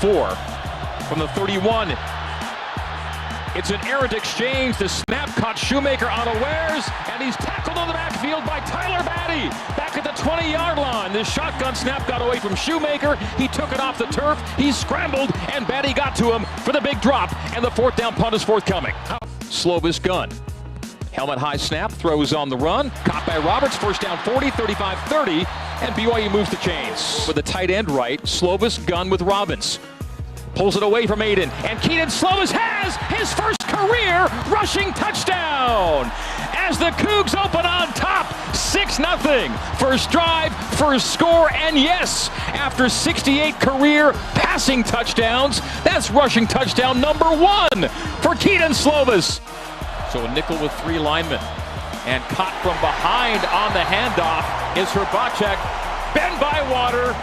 4 from the 31. It's an errant exchange. The snap caught Shoemaker unawares, and he's tackled on the backfield by Tyler Batty. Back at the 20-yard line. The shotgun snap got away from Shoemaker. He took it off the turf. He scrambled, and Batty got to him for the big drop, and the fourth down punt is forthcoming. Slovis gun. Helmet high snap, throws on the run. Caught by Roberts, first down 40, 35, 30, and BYU moves the chains. With the tight end right, Slovis gun with Robbins. Pulls it away from Aiden, and Keaton Slovis has his first career rushing touchdown as the Cougs open on top, 6-0. First drive, first score, and yes, after 68 career passing touchdowns, that's rushing touchdown number 1 for Keaton Slovis. So a nickel with 3 linemen, and caught from behind on the handoff is Herbacek, bent by Water.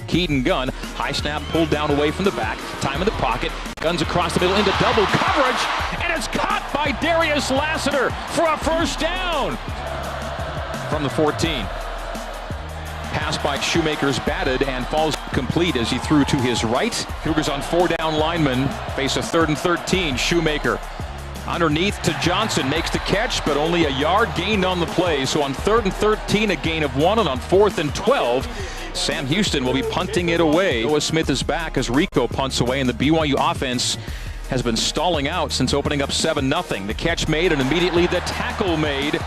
Keaton gun, high snap pulled down away from the back, time in the pocket, guns across the middle into double coverage, and it's caught by Darius Lassiter for a first down from the 14. Pass by Shoemaker's batted and falls complete as he threw to his right. Cougars on 4 down linemen face a 3rd and 13. Shoemaker underneath to Johnson, makes the catch, but only a yard gained on the play. So on 3rd and 13, a gain of 1, and on 4th and 12, Sam Houston will be punting it away. Noah Smith is back as Rico punts away, and the BYU offense has been stalling out since opening up 7-0. The catch made, and immediately the tackle made.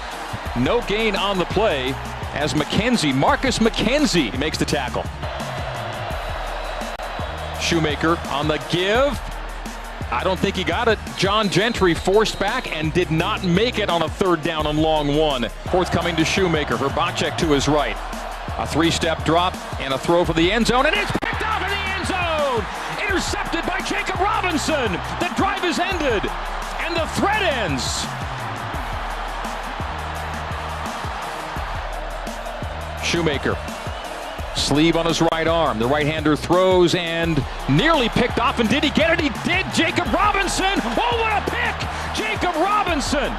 No gain on the play as Marcus McKenzie makes the tackle. Shoemaker on the give. I don't think he got it. John Gentry forced back and did not make it on a 3rd down and long 1. Forthcoming to Shoemaker. Herbacek to his right. A 3-step drop and a throw for the end zone, and it's picked off in the end zone! Intercepted by Jacob Robinson. The drive is ended, and the threat ends. Shoemaker, sleeve on his right arm. The right-hander throws and nearly picked off, and did he get it? He did. Jacob Robinson. Oh, what a pick! Jacob Robinson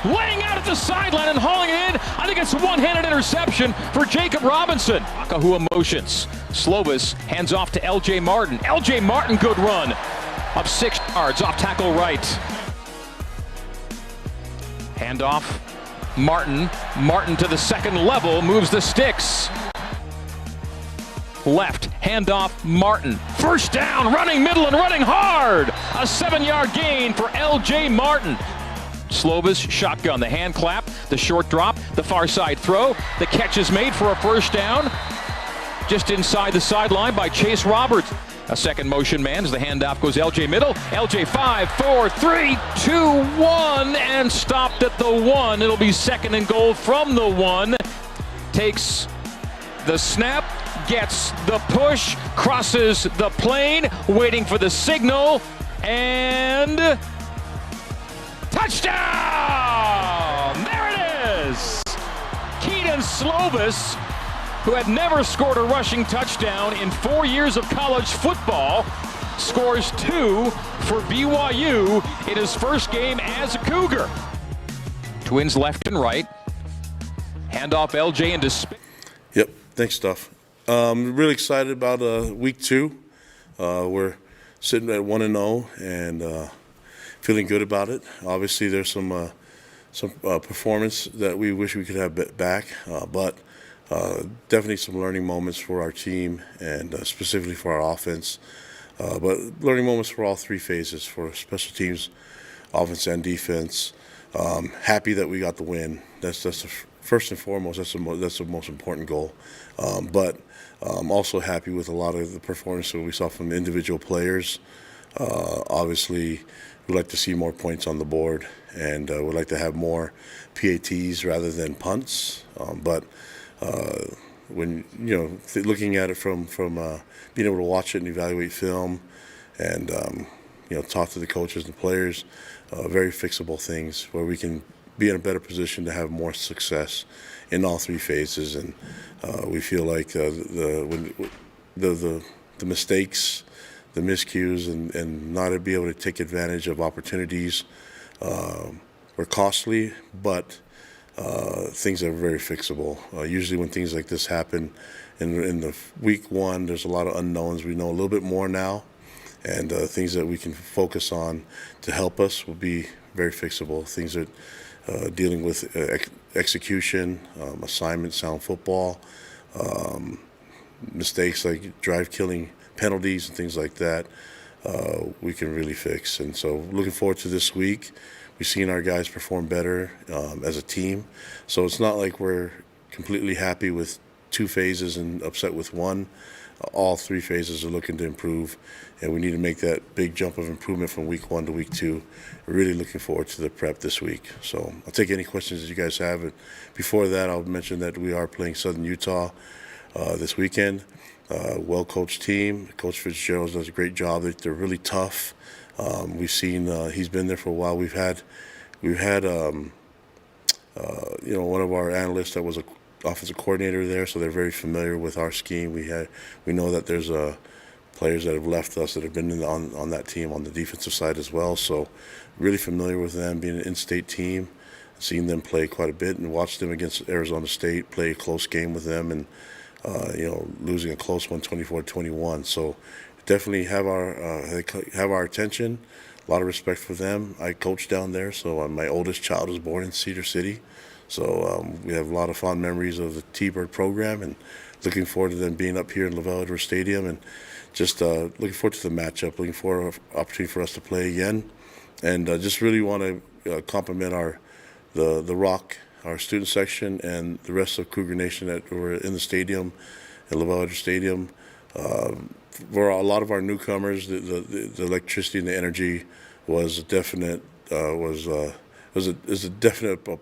laying out at the sideline and hauling it in. I think it's a one-handed interception for Jacob Robinson. Fakahua motions. Slovis hands off to L.J. Martin. L.J. Martin, good run. Up 6 yards, off tackle right. Handoff. Martin to the second level, moves the sticks. Left, handoff, Martin. First down, running middle and running hard. A 7-yard gain for L.J. Martin. Slovis shotgun, the hand clap, the short drop, the far side throw. The catch is made for a first down just inside the sideline by Chase Roberts. A second motion man as the handoff goes L.J. middle. L.J. 5, 4, 3, 2, 1, and stopped at the 1. It'll be 2nd and goal from the 1. Takes the snap, gets the push, crosses the plane, waiting for the signal, and touchdown! There it is! Keaton Slovis, who had never scored a rushing touchdown in 4 years of college football, scores 2 for BYU in his first game as a Cougar. Twins left and right. Handoff LJ into spin. Yep, thanks, Stuff. Really excited about week 2. We're sitting at 1-0 and feeling good about it. Obviously, there's some performance that we wish we could have back, but definitely some learning moments for our team and specifically for our offense. But learning moments for all 3 phases, for special teams, offense, and defense. Happy that we got the win. That's the first and foremost. That's the most important goal. But I'm also happy with a lot of the performance that we saw from the individual players. Obviously, we'd like to see more points on the board, and we'd like to have more PATs rather than punts. But when looking at it from being able to watch it and evaluate film, and talk to the coaches and players, very fixable things where we can be in a better position to have more success in all 3 phases. And we feel like the mistakes, the miscues, and not to be able to take advantage of opportunities were costly, but things are very fixable. Usually when things like this happen in the week one, there's a lot of unknowns. We know a little bit more now, and things that we can focus on to help us will be very fixable. Things that dealing with execution, assignment, sound football, mistakes like drive-killing penalties and things like that, we can really fix. And so looking forward to this week. We've seen our guys perform better as a team. So it's not like we're completely happy with 2 phases and upset with one. All 3 phases are looking to improve, and we need to make that big jump of improvement from week 1 to week 2. We're really looking forward to the prep this week. So I'll take any questions that you guys have. And before that, I'll mention that we are playing Southern Utah this weekend. Well-coached team. Coach Fitzgerald does a great job. They're really tough. We've seen he's been there for a while. We've had one of our analysts that was a offensive coordinator there, so they're very familiar with our scheme. We know that there's players that have left us that have been on that team on the defensive side as well. So really familiar with them, being an in-state team, seeing them play quite a bit, and watched them against Arizona State, play a close game with them, and losing a close one, 24-21. So definitely have our attention. A lot of respect for them. I coach down there, so my oldest child was born in Cedar City. So we have a lot of fond memories of the T-Bird program, and looking forward to them being up here in LaVell Edwards Stadium, and just looking forward to the matchup, looking for an opportunity for us to play again. And just really want to compliment the Rock, our student section, and the rest of Cougar Nation that were in the stadium, at LaVell Edwards Stadium. For a lot of our newcomers, the electricity and the energy was a definite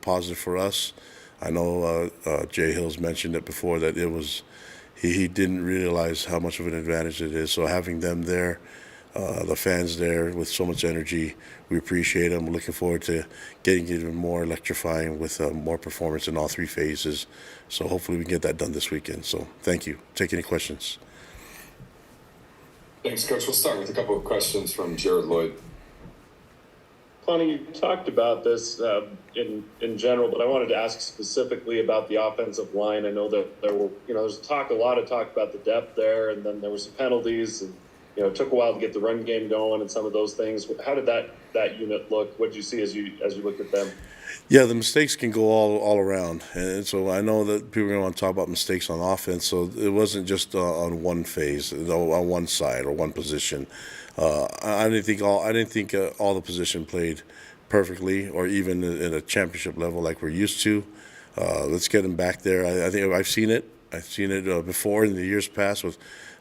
positive for us. I know Jay Hills mentioned it before that it was he didn't realize how much of an advantage it is. So having them there, the fans there with so much energy, we appreciate them. We're looking forward to getting even more electrifying with more performance in all 3 phases. So hopefully we can get that done this weekend. So thank you. Take any questions. Thanks, Coach. We'll start with a couple of questions from Jared Lloyd. Kalani, you talked about this in general, but I wanted to ask specifically about the offensive line. I know that there's a lot of talk about the depth there, and then there were some penalties, and it took a while to get the run game going and some of those things. How did that unit look? What did you see as you looked at them? Yeah, the mistakes can go all around, and so I know that people are going to want to talk about mistakes on offense. So it wasn't just on one phase, on one side or one position. I didn't think all the position played perfectly, or even at a championship level like we're used to. Let's get them back there. I think I've seen it. I've seen it before in the years past with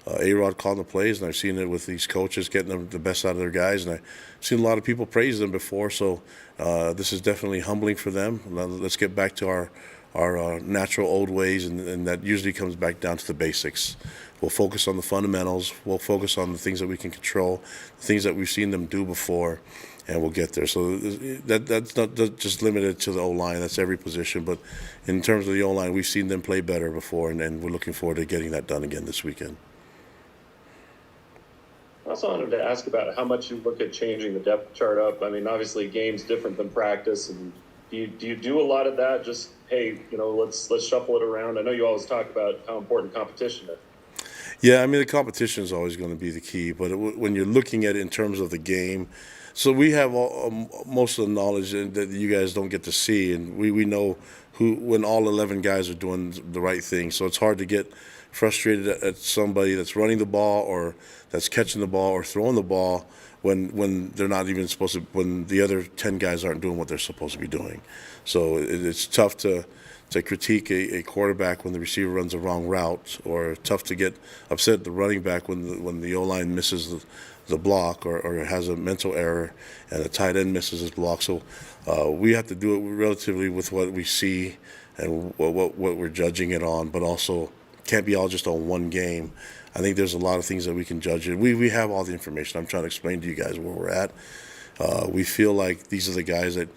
A-Rod calling the plays, and I've seen it with these coaches getting them the best out of their guys, and I've seen a lot of people praise them before. So this is definitely humbling for them. Let's get back to our natural old ways, and that usually comes back down to the basics. We'll focus on the fundamentals. We'll focus on the things that we can control, the things that we've seen them do before, and we'll get there. So that's not just limited to the O-line. That's every position. But in terms of the O-line, we've seen them play better before, and we're looking forward to getting that done again this weekend. I also wanted to ask about how much you look at changing the depth chart up. I mean, obviously, game's different than practice, and do you do a lot of that? Just, hey, let's shuffle it around. I know you always talk about how important competition is. Yeah, I mean, the competition is always going to be the key. But when you're looking at it in terms of the game, so we have most of the knowledge that you guys don't get to see, and we know when all 11 guys are doing the right thing. So it's hard to get frustrated at somebody that's running the ball or that's catching the ball or throwing the ball when they're not even supposed to, when the other 10 guys aren't doing what they're supposed to be doing. So it's tough to critique a quarterback when the receiver runs a wrong route, or tough to get upset at the running back when the O-line misses the block or has a mental error and the tight end misses his block. So we have to do it relatively with what we see and what we're judging it on, but also can't be all just on one game. I think there's a lot of things that we can judge it. We have all the information. I'm trying to explain to you guys where we're at. We feel like these are the guys that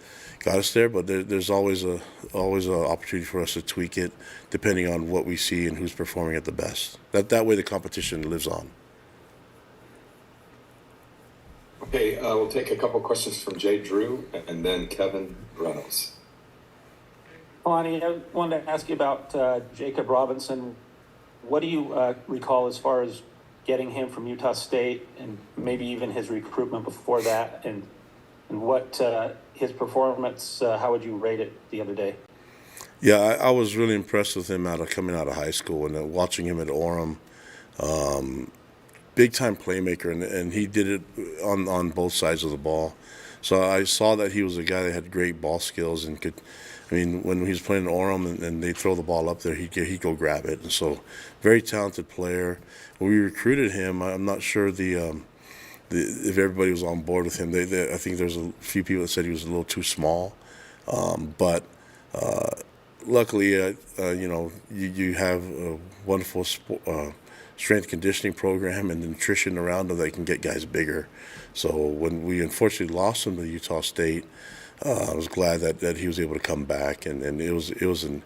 got us there, but there's always an opportunity for us to tweak it depending on what we see and who's performing at the best. That way the competition lives on. Okay, we'll take a couple questions from Jay Drew and then Kevin Reynolds. Kalani, I wanted to ask you about Jacob Robinson. What do you recall as far as getting him from Utah State and maybe even his recruitment before that, and what his performance, how would you rate it the other day? Yeah, I was really impressed with him coming out of high school and watching him at Orem. Big time playmaker, and he did it on both sides of the ball. So I saw that he was a guy that had great ball skills and could. I mean, when he was playing in Orem and they throw the ball up there, he'd go grab it. And so, very talented player. When we recruited him, I'm not sure if everybody was on board with him. I think there's a few people that said he was a little too small, but luckily, you have a wonderful strength conditioning program and nutrition around him that can get guys bigger. So when we unfortunately lost him to Utah State, I was glad that he was able to come back, and it was an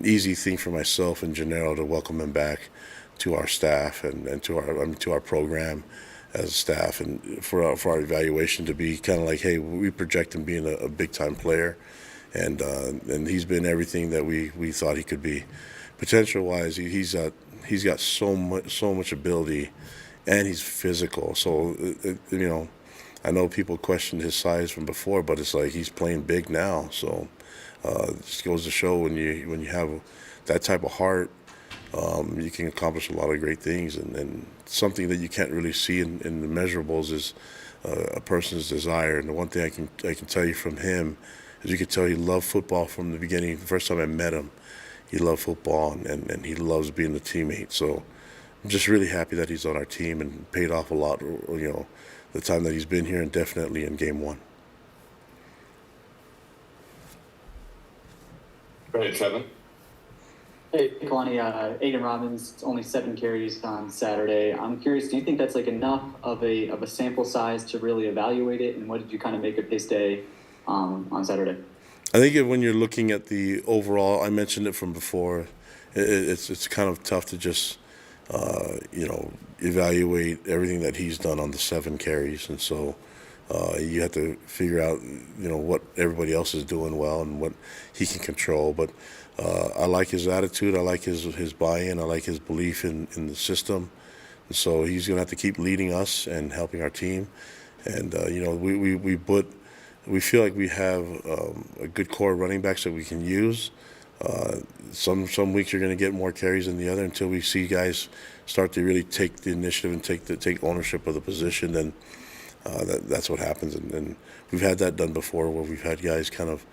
easy thing for myself and Gennaro to welcome him back to our staff and to our program as a staff, and for our evaluation to be kind of like, hey, we project him being a big time player, and he's been everything that we thought he could be. Potential wise, he's got so much ability, and he's physical. So I know people questioned his size from before, but it's like he's playing big now. So it just goes to show when you have that type of heart, you can accomplish a lot of great things. And something that you can't really see in the measurables is a person's desire. And the one thing I can tell you from him is you could tell he loved football from the beginning. The first time I met him, he loved football and he loves being a teammate. So I'm just really happy that he's on our team and paid off a lot, the time that he's been here, and definitely in game one. Go ahead, Kevin. Hey, Kalani, Aiden Robbins, only 7 carries on Saturday. I'm curious, do you think that's like enough of a sample size to really evaluate it? And what did you kind of make of his day on Saturday? I think when you're looking at the overall, I mentioned it from before, it's kind of tough to just evaluate everything that he's done on the 7 carries, and so you have to figure out what everybody else is doing well and what he can control. But I like his attitude, I like his buy-in, I like his belief in the system, and so he's going to have to keep leading us and helping our team. And we feel like we have a good core of running backs that we can use. Some weeks you're going to get more carries than the other until we see guys start to really take the initiative and take ownership of the position. Then that's what happens, and we've had that done before, where we've had guys kind of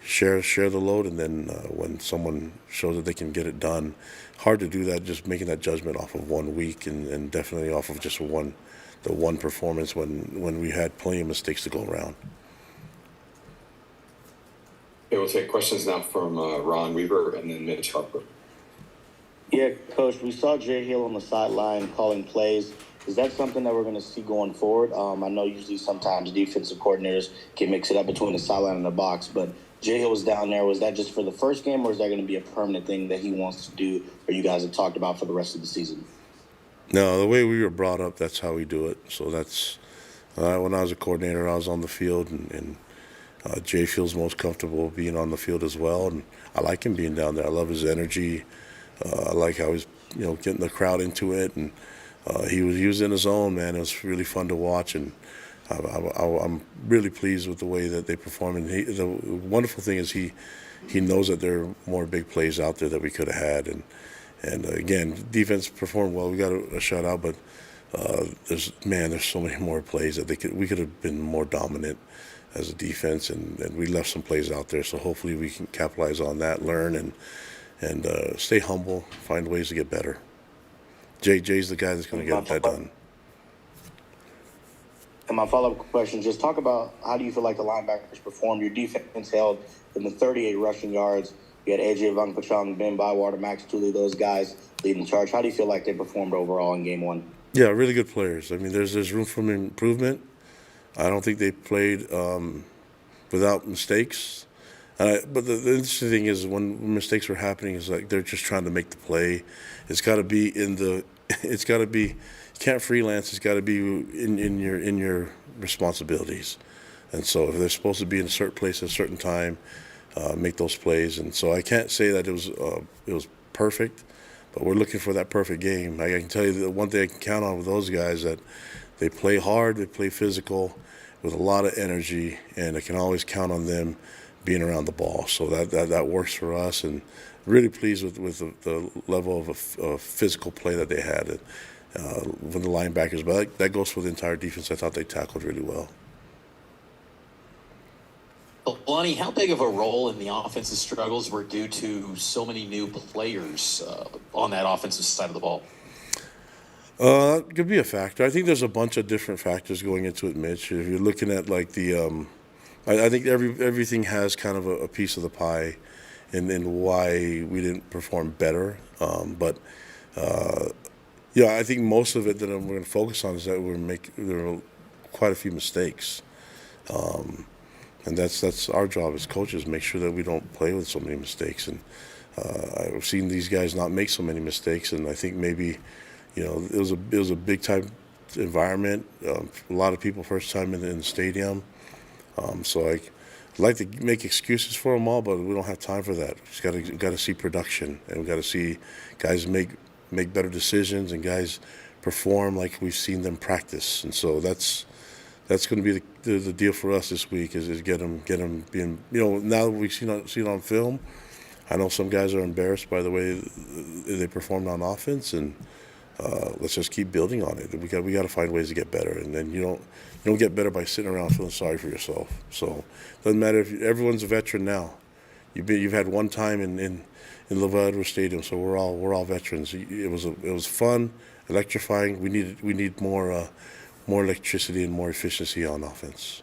share the load, and then when someone shows that they can get it done, hard to do that just making that judgment off of 1 week, and definitely off of just the one performance when we had plenty of mistakes to go around. Okay, we'll take questions now from Ron Weaver and then Mitch Harper. Yeah, Coach, we saw Jay Hill on the sideline calling plays. Is that something that we're going to see going forward? I know usually sometimes defensive coordinators can mix it up between the sideline and the box, but Jay Hill was down there. Was that just for the first game, or is that going to be a permanent thing that he wants to do, or you guys have talked about for the rest of the season? No, the way we were brought up, that's how we do it. So that's when I was a coordinator, I was on the field, and Jay feels most comfortable being on the field as well, and I like him being down there. I love his energy. I like how he's getting the crowd into it, and he was in his zone, man. It was really fun to watch, and I'm really pleased with the way that they perform. And the wonderful thing is he knows that there are more big plays out there that we could have had, and again, defense performed well. We got a shutout, but there's so many more plays that we could have been more dominant as a defense, and we left some plays out there. So hopefully we can capitalize on that, learn, and stay humble, find ways to get better. Jay's the guy that's going to get that done. And my follow-up question, just talk about how do you feel like the linebackers performed? Your defense held in the 38 rushing yards. You had AJ Vangpachong, Ben Bywater, Max Tooley, those guys leading the charge. How do you feel like they performed overall in game one? Yeah, really good players. I mean, there's room for improvement. I don't think they played without mistakes. But the interesting thing is when mistakes were happening is like they're just trying to make the play. It's got to be you can't freelance. It's got to be in your responsibilities. And so if they're supposed to be in a certain place at a certain time, make those plays. And so I can't say that it was perfect, but we're looking for that perfect game. I can tell you the one thing I can count on with those guys that they play hard, they play physical, with a lot of energy, and I can always count on them being around the ball. So that works for us, and really pleased with the level of physical play that they had with the linebackers. But that goes for the entire defense. I thought they tackled really well. Kalani, how big of a role in the offensive struggles were due to so many new players on that offensive side of the ball? It could be a factor. I think there's a bunch of different factors going into it, Mitch. If you're looking at like I think everything has kind of a piece of the pie in why we didn't perform better. I think most of it that we're going to focus on is that there were quite a few mistakes. And that's our job as coaches, make sure that we don't play with so many mistakes. And I've seen these guys not make so many mistakes, and I think maybe, it was a big time environment. A lot of people first time in the stadium. So I'd like to make excuses for them all, but we don't have time for that. We just got to see production, and we got to see guys make better decisions and guys perform like we've seen them practice. And so that's going to be the deal for us this week is get them being, now that we've seen it on film. I know some guys are embarrassed by the way they performed on offense, and let's just keep building on it. We got to find ways to get better, and then you don't get better by sitting around feeling sorry for yourself. So it doesn't matter if everyone's a veteran now. You've had one time in BYU Stadium, so we're all veterans. It was fun, electrifying. We need more electricity and more efficiency on offense.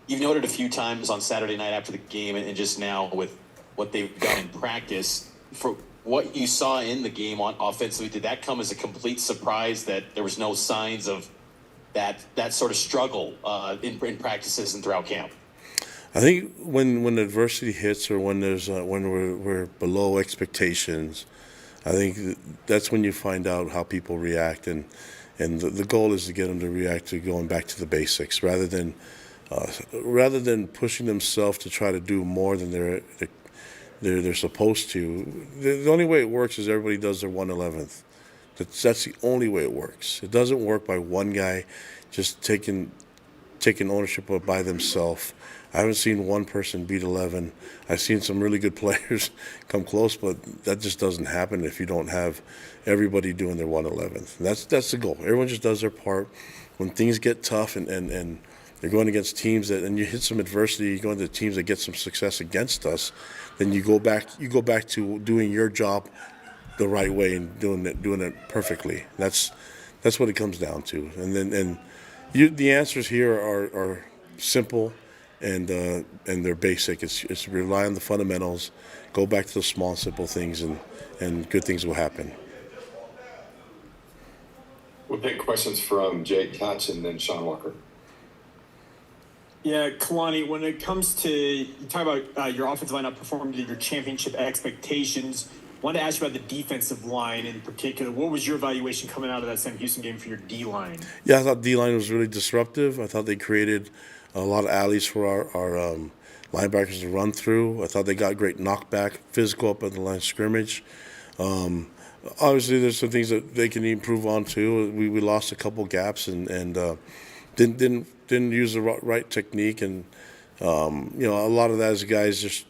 You've noted a few times on Saturday night after the game and just now with what they've done in practice. For what you saw in the game on offensively, did that come as a complete surprise that there was no signs of that sort of struggle in practices and throughout camp? I think when adversity hits or when we're below expectations, I think that's when you find out how people react, and the goal is to get them to react to going back to the basics rather than pushing themselves to try to do more than they're supposed to. The only way it works is everybody does their 1/11th. That's the only way it works. It doesn't work by one guy just taking ownership of by themselves. I haven't seen one person beat 11. I've seen some really good players come close, but that just doesn't happen if you don't have everybody doing their 1/11th. That's the goal. Everyone just does their part. When things get tough and they're going against teams and you hit some adversity, you go into teams that get some success against us, then you go back to doing your job the right way and doing it perfectly. That's what it comes down to. And the answers here are simple. And they're basic. It's rely on the fundamentals, go back to the small, simple things, and good things will happen. We'll take questions from Jake Hatch and then Sean Walker. Yeah, Kalani, when it comes to, you talk about your offensive line not performing to your championship expectations, I wanted to ask you about the defensive line in particular. What was your evaluation coming out of that Sam Houston game for your D-line? Yeah, I thought D-line was really disruptive. I thought they created a lot of alleys for our linebackers to run through. I thought they got great knockback, physical up at the line of scrimmage. Obviously, there's some things that they can improve on too. We lost a couple gaps and didn't use the right technique, and a lot of that is guys just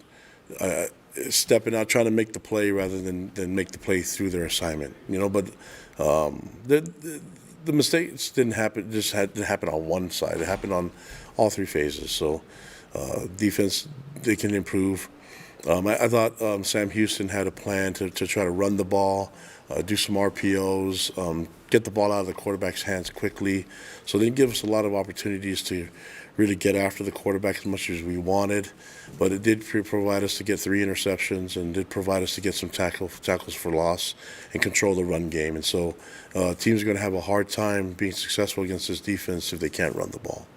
stepping out, trying to make the play rather than make the play through their assignment. But the mistakes didn't happen. Didn't happen on one side. It happened on all three phases. So defense, they can improve. I thought Sam Houston had a plan to try to run the ball, do some RPOs, get the ball out of the quarterback's hands quickly. So they give us a lot of opportunities to really get after the quarterback as much as we wanted. But it did provide us to get 3 interceptions and did provide us to get some tackles for loss and control the run game. And so teams are going to have a hard time being successful against this defense if they can't run the ball.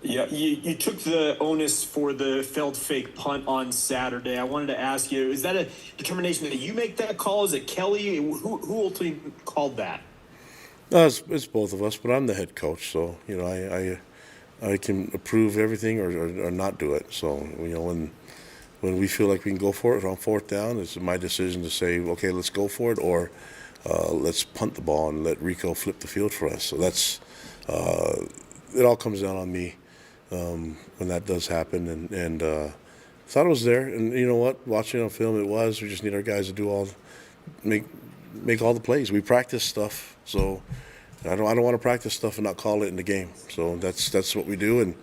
Yeah, you took the onus for the failed fake punt on Saturday. I wanted to ask you, is that a determination that you make that call? Is it Kelly? Who ultimately called that? No, it's both of us, but I'm the head coach, so I can approve everything or not do it. So when we feel like we can go for it on fourth down, it's my decision to say, okay, let's go for it, or let's punt the ball and let Rico flip the field for us. So that's it. All comes down on me when that does happen, and thought it was there. And you know what? Watching it on film, it was. We just need our guys to do make all the plays. We practice stuff, so I don't want to practice stuff and not call it in the game. So that's what we do, and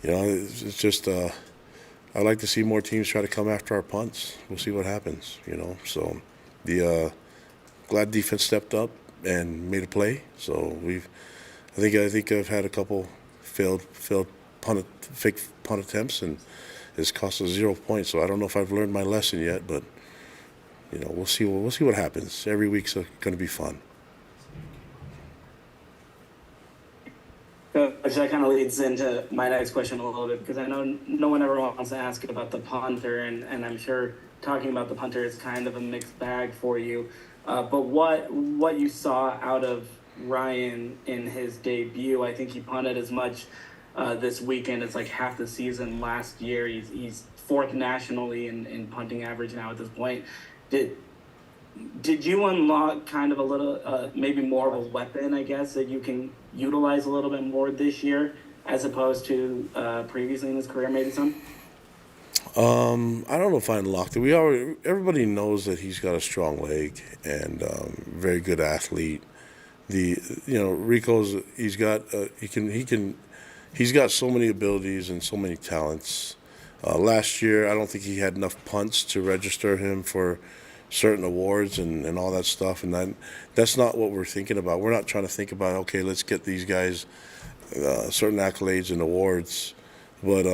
it's just. I like to see more teams try to come after our punts. We'll see what happens, So the glad defense stepped up and made a play. So I think I've had a couple failed fake punt attempts, and it's cost us 0 points. So I don't know if I've learned my lesson yet, but we'll see what happens. Every week's going to be fun. That kind of leads into my next question a little bit, because I know no one ever wants to ask about the punter, and I'm sure talking about the punter is kind of a mixed bag for you. But what you saw out of Ryan in his debut, I think he punted as much this weekend as like half the season last year. He's fourth nationally in punting average now at this point. Did you unlock kind of a little, maybe more of a weapon, I guess, that you can utilize a little bit more this year as opposed to previously in his career, maybe some? I don't know if I unlocked it. Everybody knows that he's got a strong leg and very good athlete. Rico's he's got so many abilities and so many talents. Last year, I don't think he had enough punts to register him for certain awards and all that stuff, and that's not what we're thinking about. We're not trying to think about, okay, let's get these guys certain accolades and awards, but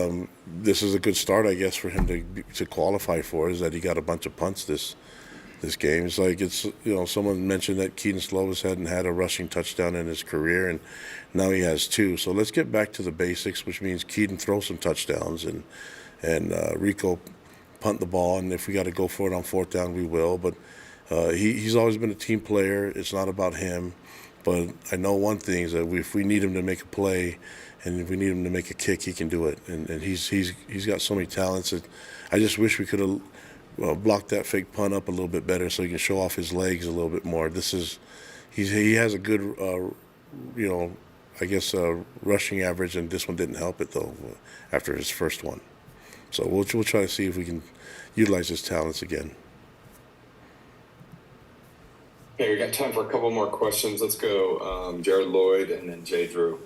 this is a good start, I guess, for him to qualify for, is that he got a bunch of punts this game. It's like someone mentioned that Keaton Slovis hadn't had a rushing touchdown in his career, and now he has 2. So let's get back to the basics, which means Keaton throw some touchdowns and Rico punt the ball, and if we got to go for it on fourth down, we will. But he's always been a team player. It's not about him. But I know one thing is that if we need him to make a play, and if we need him to make a kick, he can do it. And he's got so many talents that I just wish we could have blocked that fake punt up a little bit better so he can show off his legs a little bit more. He has a good rushing average, and this one didn't help it though after his first one. So we'll try to see if we can utilize his talents again. Okay, we got time for a couple more questions. Let's go Jared Lloyd and then Jay Drew.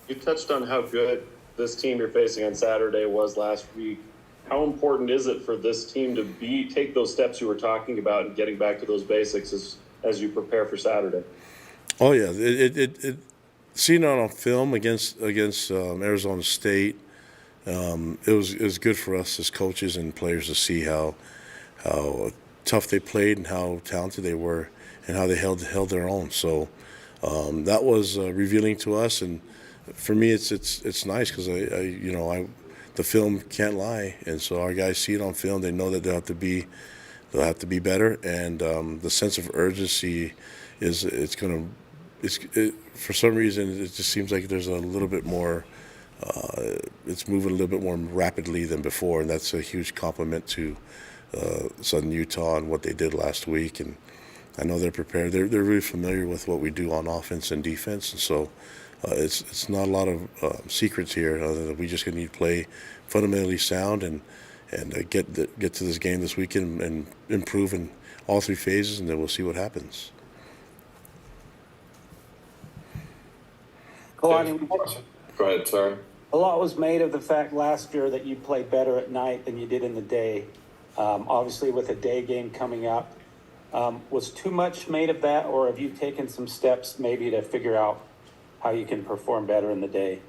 You touched on how good this team you're facing on Saturday was last week. How important is it for this team to take those steps you were talking about and getting back to those basics as you prepare for Saturday? Oh yeah, seeing it on film against Arizona State. It was good for us as coaches and players to see how tough they played and how talented they were and how they held their own. So that was revealing to us, and for me, it's nice because the film can't lie, and so our guys see it on film. They know that they'll have to be better, and the sense of urgency for some reason it just seems like there's a little bit more. It's moving a little bit more rapidly than before, and that's a huge compliment to Southern Utah and what they did last week. And I know they're prepared. They're really familiar with what we do on offense and defense, and so it's not a lot of secrets here. Other than we just need to play fundamentally sound and get to this game this weekend and improve in all 3 phases, and then we'll see what happens. Kalani, Go ahead, sorry. a lot was made of the fact last year that you played better at night than you did in the day. Obviously, with a day game coming up, was too much made of that, or have you taken some steps maybe to figure out how you can perform better in the day?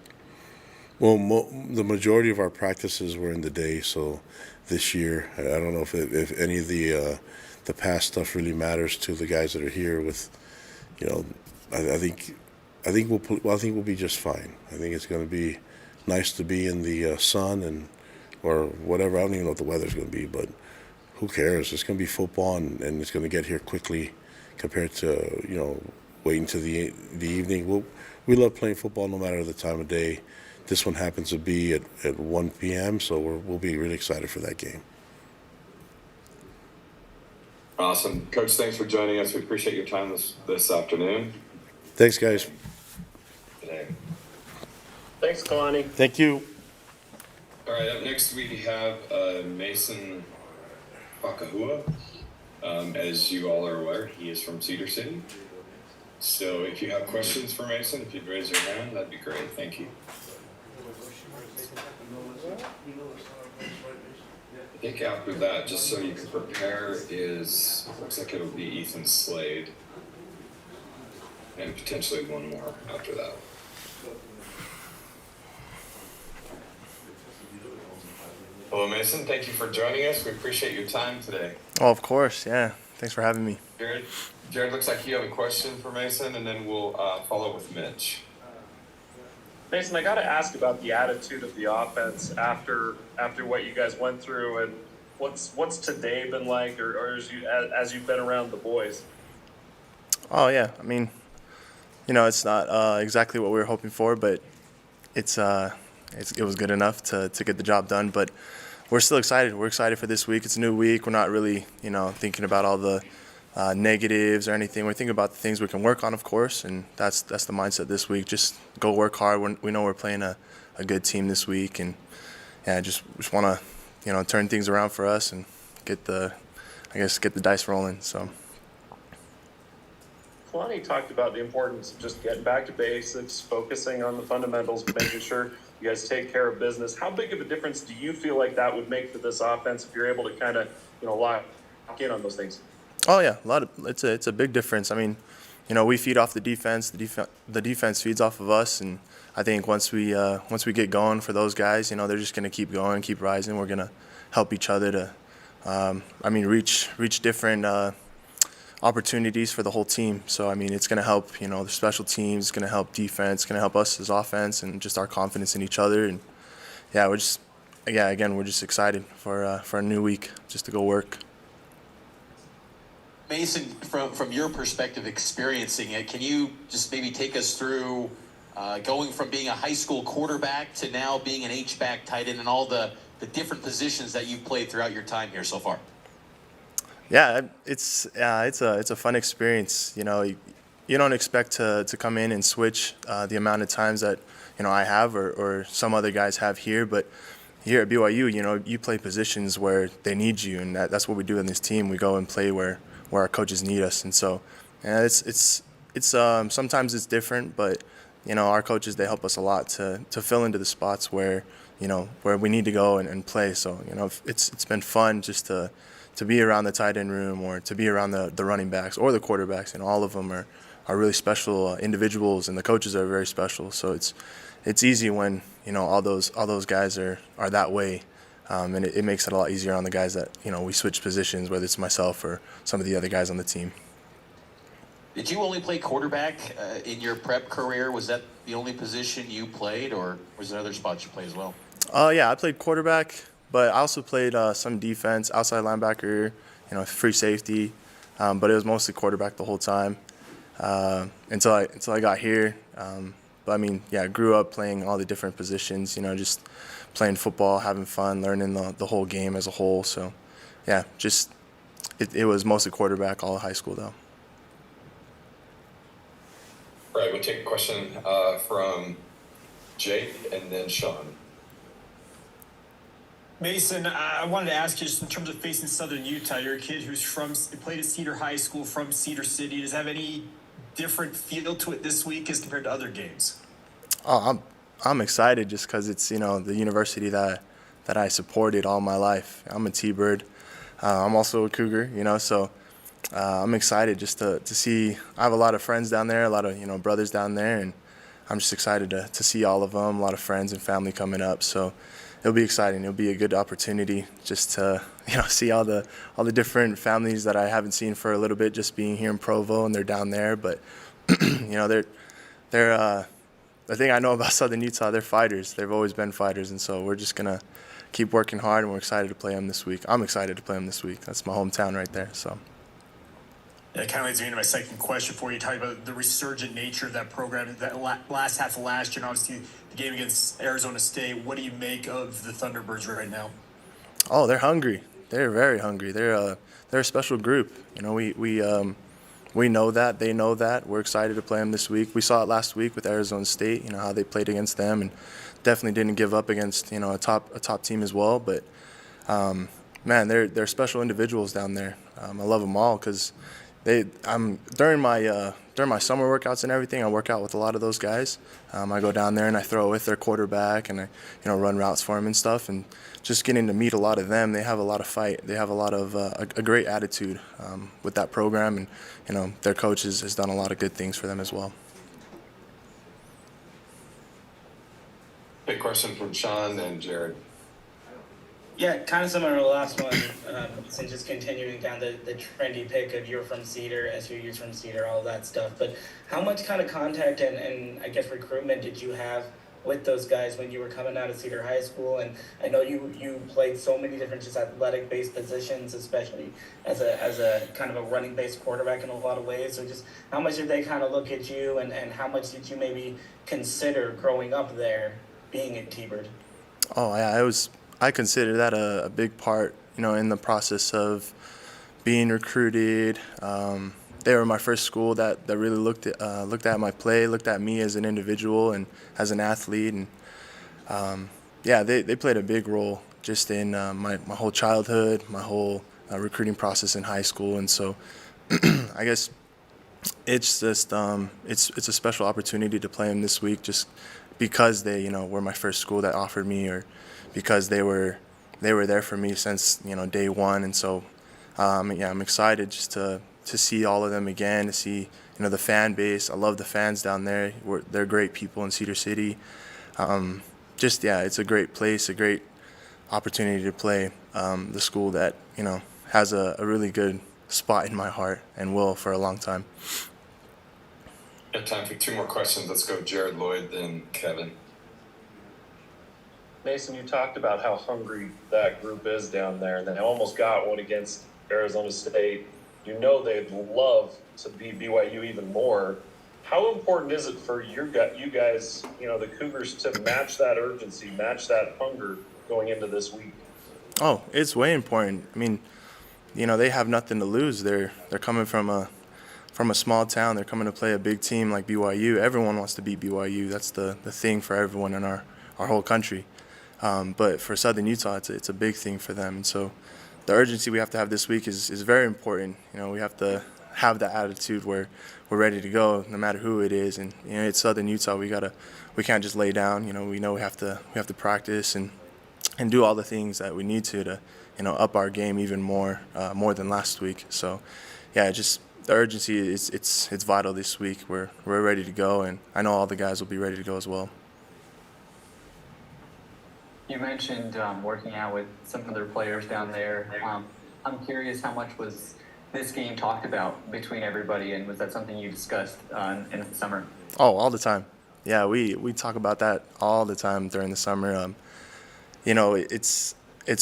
Well, the majority of our practices were in the day, so this year I don't know if any of the past stuff really matters to the guys that are here. I think we'll be just fine. I think it's going to be nice to be in the sun or whatever. I don't even know what the weather's going to be, but who cares? It's going to be football, and it's going to get here quickly compared to waiting to the evening. we love playing football no matter the time of day. This one happens to be at 1 p.m., so we'll be really excited for that game. Awesome. Coach, thanks for joining us. We appreciate your time this afternoon. Thanks, guys. Today. Thanks, Kalani. Thank you. All right, up next we have Mason Fakahua. As you all are aware, he is from Cedar City. So if you have questions for Mason, if you'd raise your hand, that'd be great. Thank you. I think after that, just so you can prepare, looks like it'll be Ethan Slade. And potentially one more after that. Hello, Mason. Thank you for joining us. We appreciate your time today. Oh, of course. Yeah. Thanks for having me. Jared, looks like you have a question for Mason, and then we'll follow with Mitch. Mason, I got to ask about the attitude of the offense after what you guys went through, and what's today been like, or as you've been around the boys? Oh yeah, I mean, it's not exactly what we were hoping for, but it was good enough to get the job done. But we're still excited. We're excited for this week. It's a new week. We're not really thinking about all the negatives or anything. We're thinking about the things we can work on, of course, and that's the mindset this week. Just go work hard. We know we're playing a good team this week, and yeah, just want to turn things around for us and get the dice rolling. So. Kalani talked about the importance of just getting back to basics, focusing on the fundamentals, making sure you guys take care of business. How big of a difference do you feel like that would make for this offense if you're able to kind of lock in on those things? Oh yeah, it's a big difference. I mean, we feed off the defense. The defense feeds off of us, and I think once we get going for those guys, they're just gonna keep going, keep rising. We're gonna help each other to, reach different opportunities for the whole team. So I mean, it's gonna help the special teams, it's gonna help defense, it's gonna help us as offense, and just our confidence in each other. And yeah, we're just excited for a new week, just to go work. Mason, from your perspective, experiencing it, can you just maybe take us through going from being a high school quarterback to now being an H-back tight end and all the different positions that you've played throughout your time here so far? Yeah, it's a fun experience. You don't expect to come in and switch the amount of times that I have or some other guys have here, but here at BYU, you play positions where they need you, and that's what we do in this team. We go and play where our coaches need us, and so it's sometimes it's different, but our coaches, they help us a lot to fill into the spots where we need to go and play. So it's been fun just to be around the tight end room or to be around the running backs or the quarterbacks. All of them are really special individuals, and the coaches are very special. So it's easy when all those guys are that way. And it makes it a lot easier on the guys that, we switch positions, whether it's myself or some of the other guys on the team. Did you only play quarterback in your prep career? Was that the only position you played, or was there other spots you played as well? Yeah, I played quarterback, but I also played some defense, outside linebacker, free safety, but it was mostly quarterback the whole time until I got here. But I mean, yeah, I grew up playing all the different positions, just playing football, having fun, learning the whole game as a whole. So, yeah, just it was mostly quarterback all of high school, though. All right, we'll take a question from Jake and then Sean. Mason, I wanted to ask you just in terms of facing Southern Utah. You're a kid who's played at Cedar High School, from Cedar City. Does it have any different feel to it this week as compared to other games? Oh, I'm excited just because it's the university that I supported all my life. I'm a T-Bird. I'm also a Cougar, so I'm excited just to see. I have a lot of friends down there, a lot of brothers down there, and I'm just excited to see all of them. A lot of friends and family coming up, so it'll be exciting. It'll be a good opportunity just to see all the different families that I haven't seen for a little bit, just being here in Provo, and they're down there. But they're the thing I know about Southern Utah, they're fighters. They've always been fighters, and so we're just gonna keep working hard, and we're excited to play them this week. I'm excited to play them this week. That's my hometown right there. So. That kind of leads me into my second question for you. Talking about the resurgent nature of that program, that last half of last year, and obviously the game against Arizona State. What do you make of the Thunderbirds right now? Oh, they're hungry. They're very hungry. They're a special group. You know, we know that. They know that. We're excited to play them this week. We saw it last week with Arizona State. You know how they played against them, and definitely didn't give up against a top team as well. But man, they're special individuals down there. I love them all because during my summer workouts and everything, I work out with a lot of those guys. I go down there and I throw with their quarterback and I run routes for them and stuff. And just getting to meet a lot of them, they have a lot of fight. They have a lot of a great attitude with that program, and their coach has done a lot of good things for them as well. Big question from Sean and Jared. Yeah, kind of similar to the last one, and just continuing down the trendy pick of you're from Cedar, SUU's from Cedar, all that stuff. But how much kind of contact and I guess recruitment did you have with those guys when you were coming out of Cedar High School? And I know you played so many different just athletic-based positions, especially as a kind of a running-based quarterback in a lot of ways. So just how much did they kind of look at you, and how much did you maybe consider growing up there, being at T-Bird? Oh yeah, I consider that a big part, in the process of being recruited. They were my first school that really looked at my play, looked at me as an individual and as an athlete, and they played a big role just in my whole childhood, my whole recruiting process in high school, and so I guess it's just it's a special opportunity to play them this week just because they were my first school that offered me, or because they were there for me since day one. And so I'm excited just to see all of them again, to see the fan base. I love the fans down there. They're great people in Cedar City. It's a great place, a great opportunity to play the school that has a really good spot in my heart and will for a long time. We have time for 2 more questions. Let's go Jared, Lloyd, then Kevin. Mason, you talked about how hungry that group is down there, and they almost got one against Arizona State. You know they'd love to beat BYU even more. How important is it for you guys, the Cougars, to match that urgency, match that hunger going into this week? Oh, it's way important. I mean, they have nothing to lose. They're coming from a small town. They're coming to play a big team like BYU. Everyone wants to beat BYU. That's the thing for everyone in our whole country. But for Southern Utah, it's a big thing for them. And so the urgency we have to have this week is very important. We have to have that attitude where we're ready to go no matter who it is. And it's Southern Utah. We can't just lay down. We know we have to practice and do all the things that we need to up our game even more than last week. So just the urgency it's vital this week. We're ready to go, and I know all the guys will be ready to go as well. You mentioned working out with some other players down there. I'm curious, how much was this game talked about between everybody, and was that something you discussed in the summer? Oh, all the time. Yeah, we talk about that all the time during the summer. It's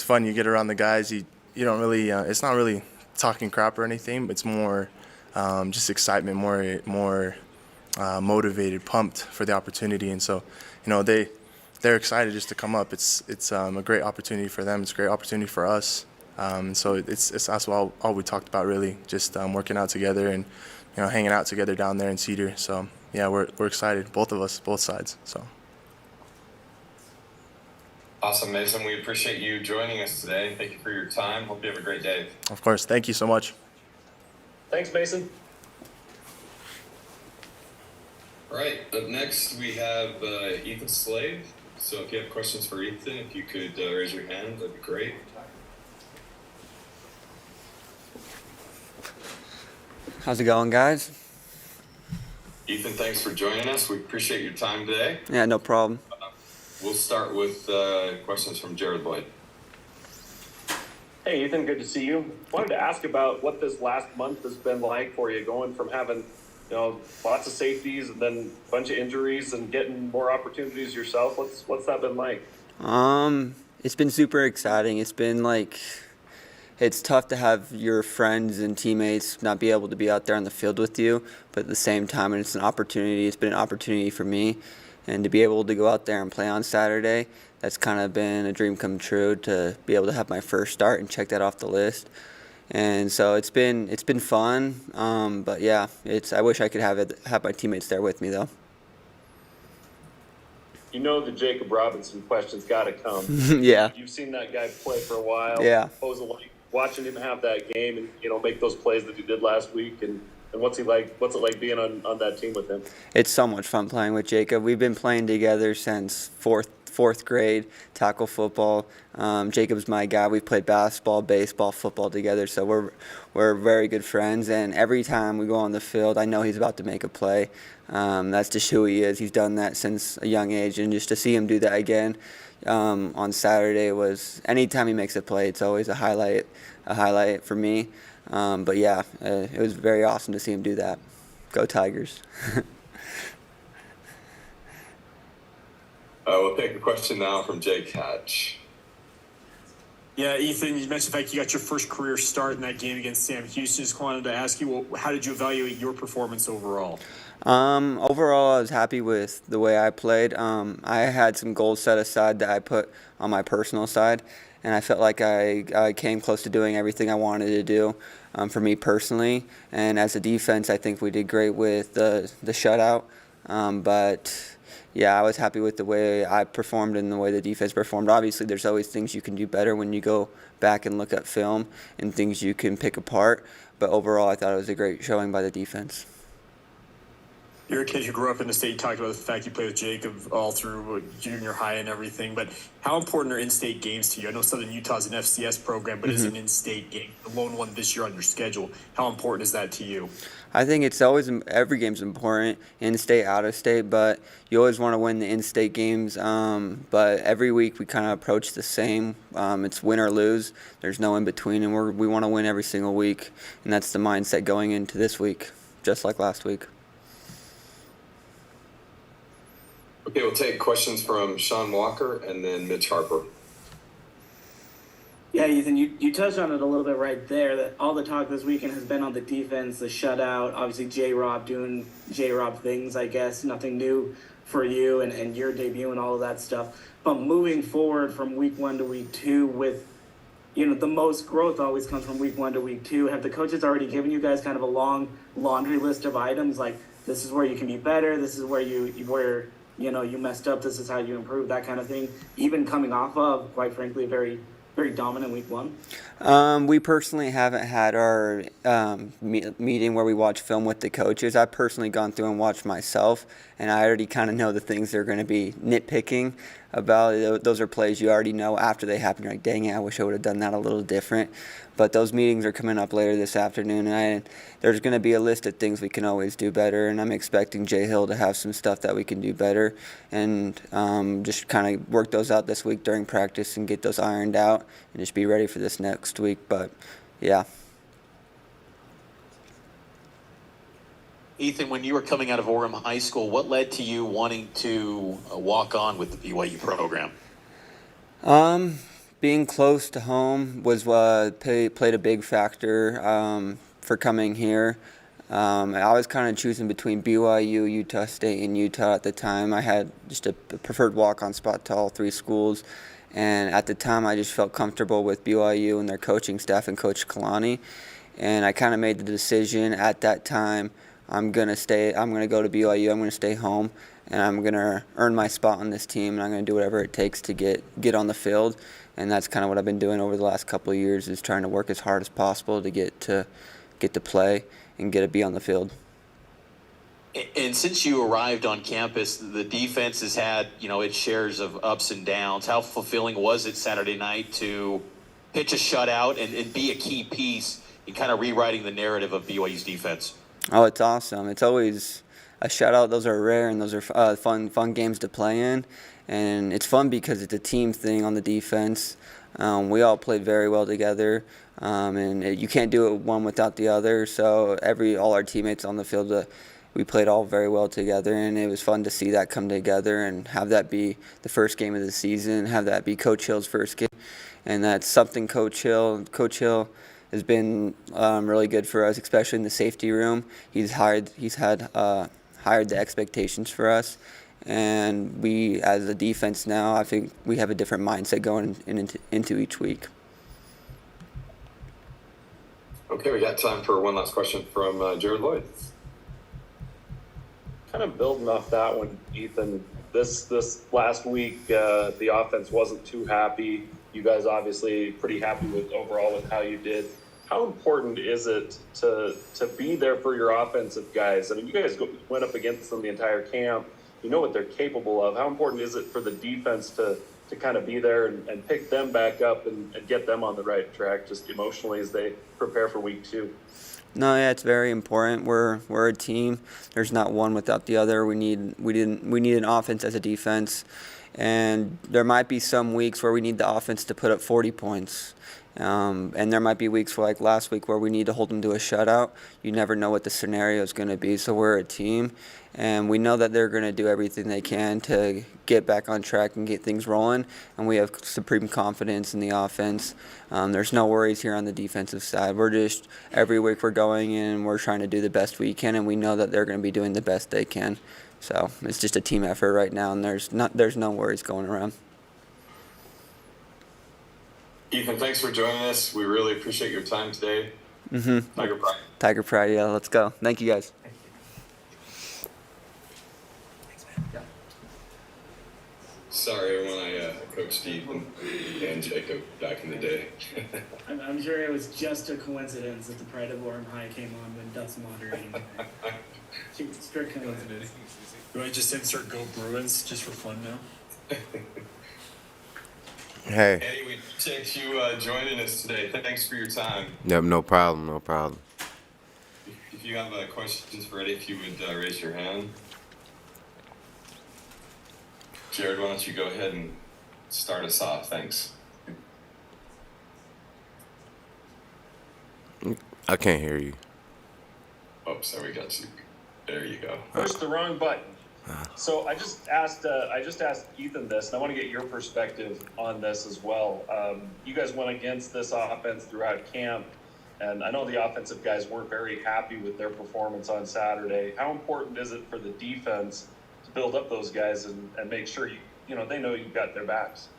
fun. You get around the guys. You don't really. It's not really talking crap or anything, but it's more just excitement, more motivated, pumped for the opportunity, and so they're excited just to come up. It's a great opportunity for them. It's a great opportunity for us. So that's all we talked about, really, just working out together and hanging out together down there in Cedar. So yeah, we're excited, both of us, both sides. So awesome, Mason. We appreciate you joining us today. Thank you for your time. Hope you have a great day. Of course. Thank you so much. Thanks, Mason. All right. Up next, we have Ethan Slade. So if you have questions for Ethan, if you could raise your hand, that'd be great. How's it going, guys? Ethan, thanks for joining us. We appreciate your time today. Yeah, no problem. We'll start with questions from Jared Lloyd. Hey, Ethan, good to see you. Wanted to ask about what this last month has been like for you, going from having lots of safeties and then a bunch of injuries and getting more opportunities yourself. What's that been like? It's been super exciting. It's been like it's tough to have your friends and teammates not be able to be out there on the field with you, but at the same time, it's an opportunity. It's been an opportunity for me, and to be able to go out there and play on Saturday, that's kind of been a dream come true to be able to have my first start and check that off the list. And so it's been fun, but yeah, I wish I could have my teammates there with me though. You know the Jacob Robinson question's got to come. Yeah. You've seen that guy play for a while. Yeah. What was it like watching him have that game and make those plays that he did last week? And what's it like being on that team with him? It's so much fun playing with Jacob. We've been playing together since fourth grade, tackle football. Jacob's my guy. We've played basketball, baseball, football together, so we're very good friends. And every time we go on the field, I know he's about to make a play. That's just who he is. He's done that since a young age, and just to see him do that again on Saturday was, anytime he makes a play, it's always a highlight for me. But yeah, it was very awesome to see him do that. Go Tigers. We'll take a question now from Jake Hatch. Yeah, Ethan, you mentioned the fact you got your first career start in that game against Sam Houston. Just wanted to ask you, well, how did you evaluate your performance overall? Overall, I was happy with the way I played. I had some goals set aside that I put on my personal side, and I felt like I came close to doing everything I wanted to do for me personally. And as a defense, I think we did great with the shutout. But yeah, I was happy with the way I performed and the way the defense performed. Obviously, there's always things you can do better when you go back and look at film and things you can pick apart. But overall, I thought it was a great showing by the defense. You're a kid who grew up in the state. You talked about the fact you played with Jacob all through junior high and everything. But how important are in-state games to you? I know Southern Utah's an FCS program, but it's an in-state game, the lone one this year on your schedule. How important is that to you? I think it's always, every game's important, in-state, out-of-state, but you always want to win the in-state games. But every week we kind of approach the same. It's win or lose. There's no in-between, and we want to win every single week. And that's the mindset going into this week, just like last week. Okay, we'll take questions from Sean Walker and then Mitch Harper. Yeah, Ethan, you touched on it a little bit right there, that all the talk this weekend has been on the defense, the shutout, obviously J-Rob doing J-Rob things, I guess, nothing new for you and your debut and all of that stuff. But moving forward from week 1 to week 2 with, the most growth always comes from week 1 to week 2. Have the coaches already given you guys kind of a long laundry list of items, like this is where you can be better, this is where you messed up, this is how you improve, that kind of thing, even coming off of, quite frankly, a very dominant week 1? We personally haven't had our meeting where we watch film with the coaches. I've personally gone through and watched myself, and I already kind of know the things they're going to be nitpicking about. Those are plays you already know after they happen. You're like, dang it, I wish I would have done that a little different. But those meetings are coming up later this afternoon, and there's going to be a list of things we can always do better, and I'm expecting Jay Hill to have some stuff that we can do better, and just kind of work those out this week during practice and get those ironed out and just be ready for this next week. But, yeah. Ethan, when you were coming out of Orem High School, what led to you wanting to walk on with the BYU program? Being close to home was played a big factor for coming here. I was kind of choosing between BYU, Utah State, and Utah at the time. I had just a preferred walk-on spot to all 3 schools. And at the time, I just felt comfortable with BYU and their coaching staff and Coach Kalani. And I kind of made the decision at that time, I'm going to go to BYU, I'm going to stay home, and I'm going to earn my spot on this team, and I'm going to do whatever it takes to get on the field. And that's kind of what I've been doing over the last couple of years, is trying to work as hard as possible to get to play and get to be on the field. And since you arrived on campus, the defense has had, its shares of ups and downs. How fulfilling was it Saturday night to pitch a shutout and be a key piece in kind of rewriting the narrative of BYU's defense? Oh, it's awesome. It's always a shutout. Those are rare, and those are fun games to play in. And it's fun because it's a team thing on the defense. We all played very well together, and you can't do it one without the other. So all our teammates on the field we played all very well together, and it was fun to see that come together and have that be the first game of the season, have that be Coach Hill's first game. And that's something Coach Hill has been really good for us, especially in the safety room. He's had higher the expectations for us. And we, as a defense now, I think we have a different mindset going into each week. Okay, we got time for one last question from Jared Lloyd. Kind of building off that one, Ethan, this last week, the offense wasn't too happy. You guys obviously pretty happy with overall with how you did. How important is it to be there for your offensive guys? I mean, you guys went up against them the entire camp. You know what they're capable of. How important is it for the defense to kind of be there and pick them back up and get them on the right track just emotionally as they prepare for week 2? No, yeah, it's very important. We're a team. There's not one without the other. We need an offense as a defense, and there might be some weeks where we need the offense to put up 40 points. And there might be weeks like last week where we need to hold them to a shutout. You never know what the scenario is going to be. So we're a team, and we know that they're going to do everything they can to get back on track and get things rolling. And we have supreme confidence in the offense. There's no worries here on the defensive side. We're just, every week we're going in and we're trying to do the best we can, and we know that they're going to be doing the best they can. So it's just a team effort right now, and there's no worries going around. Ethan, thanks for joining us. We really appreciate your time today. Tiger Pride. Tiger Pride, yeah, let's go. Thank you, guys. Sorry when I coached Ethan and Jacob back in the day. I'm sure it was just a coincidence that the Pride of Orem High came on when Dut's moderating. Strict coincidence. Do I just insert Go Bruins just for fun now? Hey. Eddie, we appreciate you joining us today. Thanks for your time. Yep, no problem, no problem. If you have questions for Eddie, if you would raise your hand. Jared, why don't you go ahead and start us off? Thanks. I can't hear you. Oh, sorry, we got you. There you go. Pushed the wrong button. So I just asked Ethan this, and I want to get your perspective on this as well. You guys went against this offense throughout camp, and I know the offensive guys weren't very happy with their performance on Saturday. How important is it for the defense to build up those guys and make sure they know you've got their backs?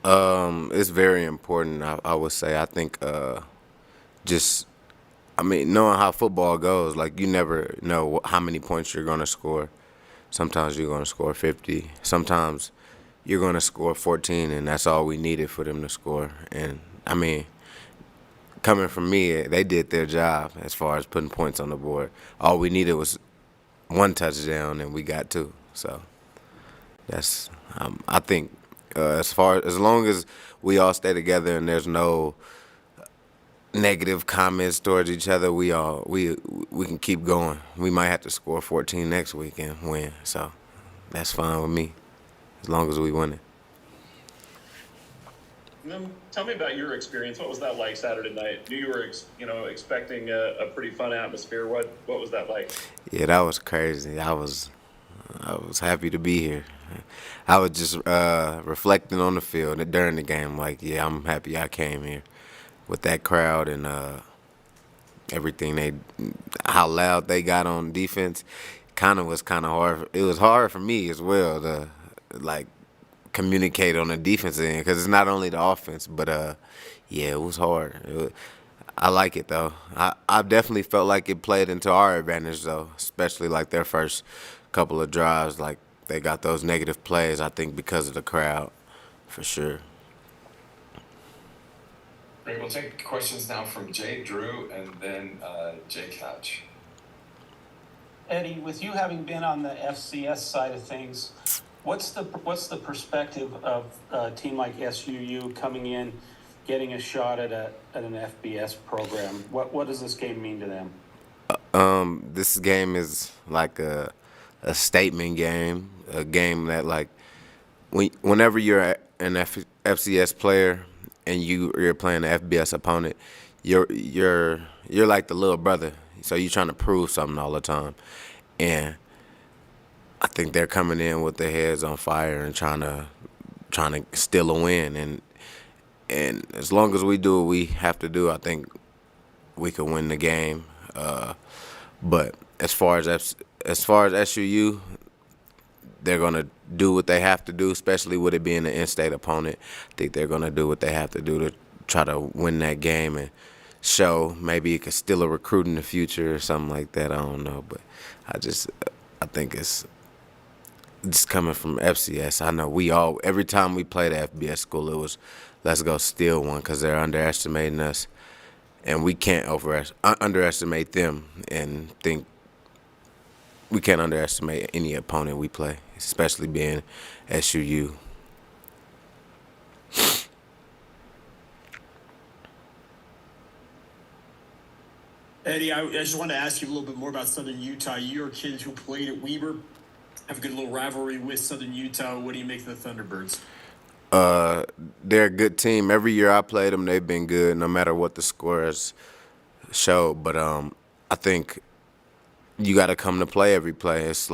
It's very important, I would say. I think knowing how football goes, like you never know how many points you're going to score. Sometimes you're going to score 50. Sometimes you're going to score 14, and that's all we needed for them to score. And, I mean, coming from me, they did their job as far as putting points on the board. All we needed was one touchdown, and we got 2. So that's I think as long as we all stay together and there's no negative comments towards each other, we can keep going. We might have to score 14 next week and win, so that's fine with me as long as we win it. And then tell me about your experience. What was that like Saturday night? Knew you were expecting a pretty fun atmosphere. What was that like? Yeah, that was crazy. I was happy to be here. I was just reflecting on the field during the game, like, yeah, I'm happy I came here. With that crowd and everything, how loud they got on defense, was hard. It was hard for me as well to communicate on the defense end because it's not only the offense, but yeah, it was hard. I like it though. I definitely felt like it played into our advantage though, especially like their first couple of drives, like they got those negative plays. I think because of the crowd, for sure. Great. We'll take questions now from Jay Drew and then Jay Couch. Eddie, with you having been on the FCS side of things, what's the perspective of a team like SUU coming in, getting a shot at an FBS program? What does this game mean to them? This game is like a statement game, a game that whenever you're an FCS player and you're playing an FBS opponent, you're like the little brother. So you're trying to prove something all the time. and I think they're coming in with their heads on fire and trying to steal a win. And as long as we do what we have to do, I think we could win the game. But as far as SUU, they're gonna do what they have to do, especially with it being an in-state opponent. I think they're gonna do what they have to do to try to win that game and show maybe it could still a recruit in the future or something like that. I don't know, but I think it's just coming from FCS. I know every time we played at FBS school, it was let's go steal one because they're underestimating us, and we can't underestimate them and think we can't underestimate any opponent we play, especially being SUU. Eddie, I just wanted to ask you a little bit more about Southern Utah. You're kids who played at Weber, have a good little rivalry with Southern Utah. What do you make of the Thunderbirds? They're a good team. Every year I played them, they've been good, no matter what the scores show. But I think you got to come to play every play. It's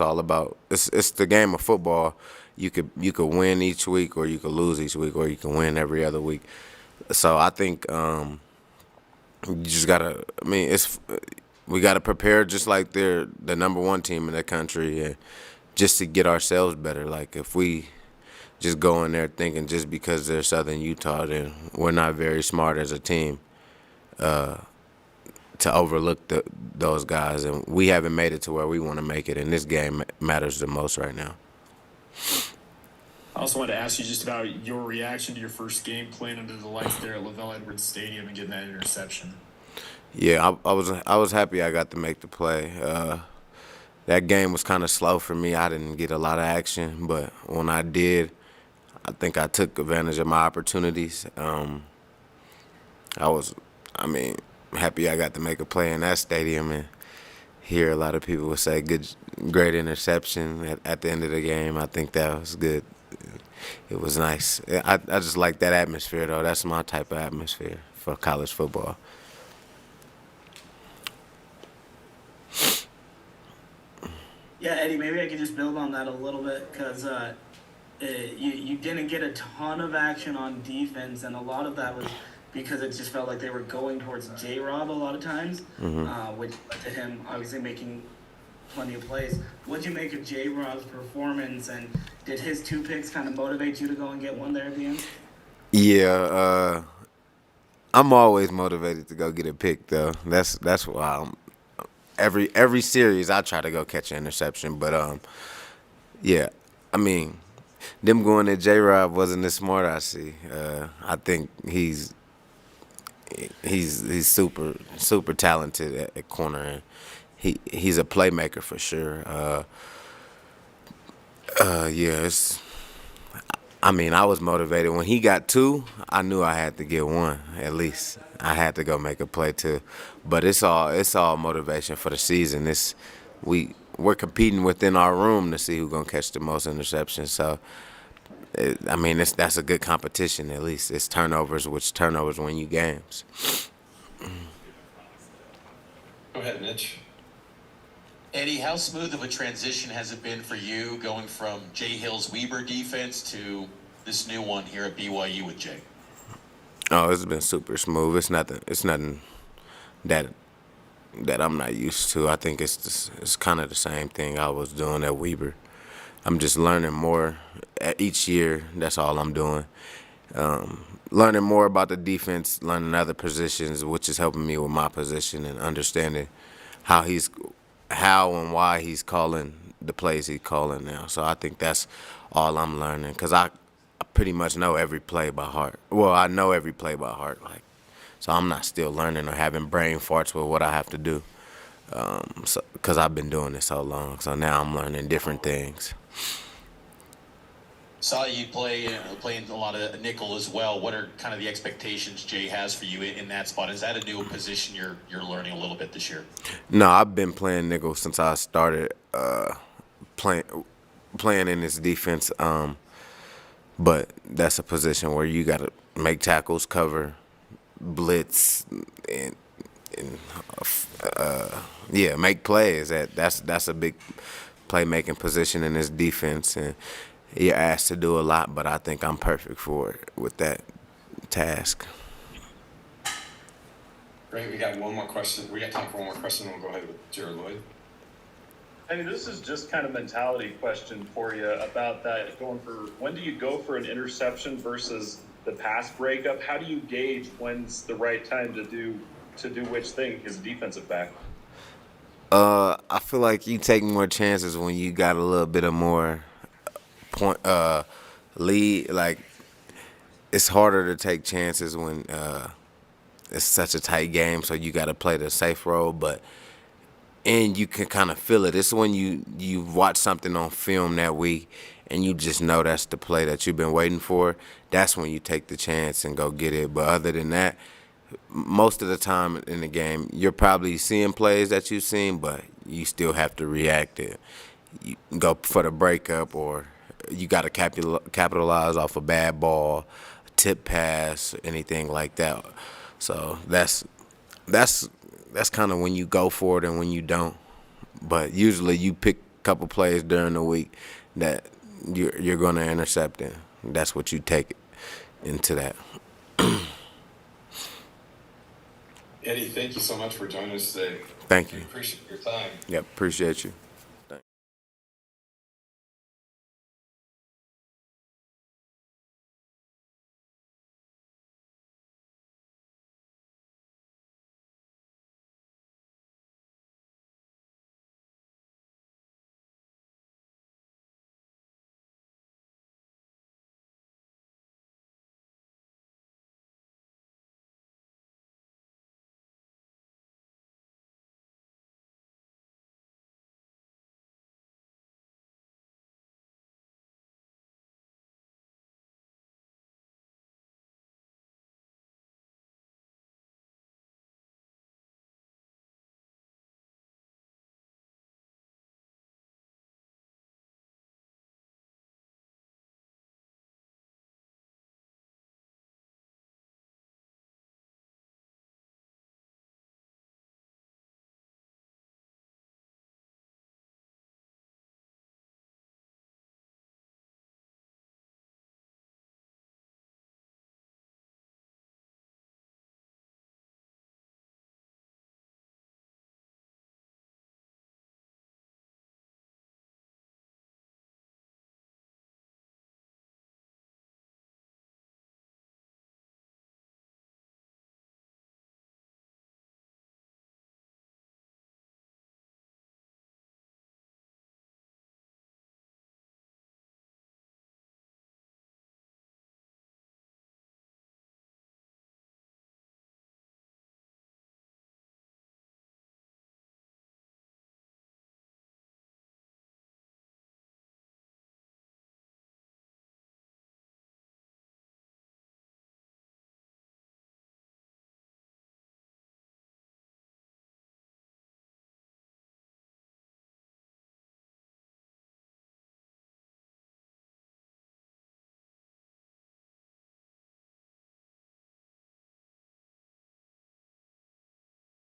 all about it's the game of football. You could win each week, or you could lose each week, or you can win every other week. So I think you just gotta. I mean, we gotta prepare just like they're the number one team in the country, and just to get ourselves better. Like if we just go in there thinking just because they're Southern Utah, then we're not very smart as a team to overlook those guys, and we haven't made it to where we want to make it. And this game matters the most right now. I also wanted to ask you just about your reaction to your first game playing under the lights there at Lavelle Edwards Stadium and getting that interception. Yeah, I was happy I got to make the play. That game was kind of slow for me. I didn't get a lot of action, but when I did, I think I took advantage of my opportunities. Happy I got to make a play in that stadium and hear a lot of people would say great interception at the end of the game. I think that was good. It was nice. I just like that atmosphere, though. That's my type of atmosphere for college football. Yeah, Eddie, maybe I could just build on that a little bit because you didn't get a ton of action on defense, and a lot of that was because it just felt like they were going towards J-Rob a lot of times, which led to him obviously making plenty of plays. What'd you make of J-Rob's performance, and did his 2 picks kind of motivate you to go and get one there at the end? Yeah, I'm always motivated to go get a pick, though. That's why every series I try to go catch an interception. But yeah, I mean, them going at J-Rob wasn't as smart. I see. I think he's super talented at corner, and he's a playmaker for sure. Yeah, I was motivated when he got 2. I knew I had to get 1 at least. I had to go make a play too, but it's all motivation for the season. We're competing within our room to see who's gonna catch the most interceptions. So, that's a good competition. At least it's turnovers, which turnovers win you games. Go ahead, Mitch. Eddie, how smooth of a transition has it been for you going from Jay Hill's Weber defense to this new one here at BYU with Jay? Oh, it's been super smooth. It's nothing that I'm not used to. I think it's kind of the same thing I was doing at Weber. I'm just learning more each year. That's all I'm doing. Learning more about the defense, learning other positions, which is helping me with my position and understanding how and why he's calling the plays he's calling now. So I think that's all I'm learning, because I pretty much know every play by heart. Well, I know every play by heart, so I'm not still learning or having brain farts with what I have to do, because I've been doing this so long. So now I'm learning different things. Saw you playing a lot of nickel as well. What are kind of the expectations Jay has for you in that spot? Is that a new position you're learning a little bit this year? No, I've been playing nickel since I started playing in this defense. But that's a position where you got to make tackles, cover, blitz, and make plays. That's a big playmaking position in this defense, and you're asked to do a lot. But I think I'm perfect for it with that task. Great. We got one more question. We got time for one more question. We'll go ahead with Jared Lloyd. I mean, this is just kind of mentality question for you about that. When do you go for an interception versus the pass breakup? How do you gauge when's the right time to do which thing as a defensive back? I feel like you take more chances when you got a little bit of more lead. Like, it's harder to take chances when it's such a tight game, so you got to play the safe role, and you can kind of feel it. It's when you watch something on film that week and you just know that's the play that you've been waiting for. That's when you take the chance and go get it. But other than that, most of the time in the game, you're probably seeing plays that you've seen, but you still have to react it. You go for the breakup, or you got to capitalize off a bad ball, a tip pass, anything like that. So that's kind of when you go for it and when you don't. But usually you pick a couple plays during the week that you're going to intercept in. That's what you take into that. Eddie, thank you so much for joining us today. Thank you. We appreciate your time. Yep, appreciate you.